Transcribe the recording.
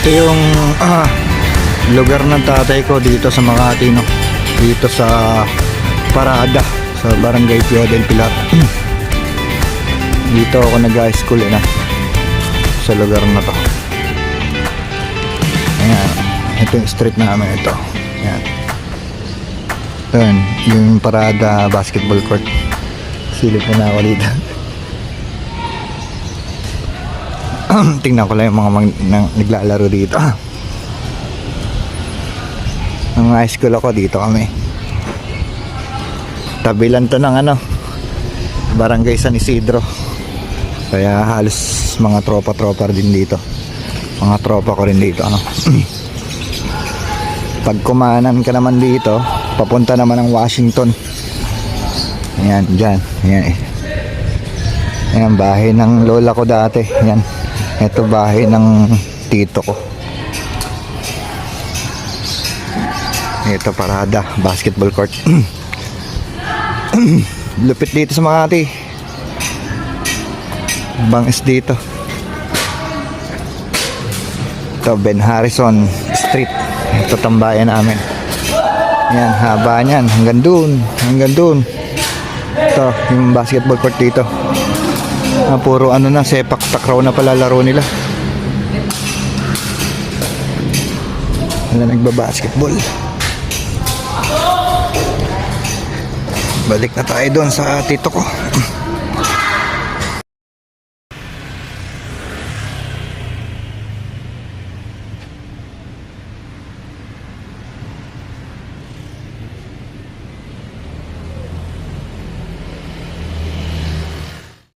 Ito yung lugar ng tatay ko dito sa Makati, no? Dito sa Parada, sa Barangay Pio del Pilar. Dito ako nag-high school, na sa lugar na to. Ayan, ito yung street namin ito. Ayan. Ayan, yung Parada basketball court. Silip na ako dito. Tingnan ko lang yung mga naglalaro dito. Nung high school ako, dito kami. Tabi lang to ng Barangay San Isidro. Kaya halos mga tropa-tropa din dito. Mga tropa ko rin dito, Pag kumanan ka naman dito, papunta naman ng Washington. Ayan, dyan. Ayan, ayan, bahay ng lola ko dati. Ayan. Ito bahay ng tito ko. Ito Parada basketball court. Lupit dito sa Makati. Bangis dito. Ito Ben Harrison Street. Ito tambayan namin. Yan, haba niyan hanggang dun. Hanggang dun. Ito yung basketball court dito. Puro sepak takraw na pala laro nila. Wala nagbabasketball. Balik na tayo doon sa tito ko.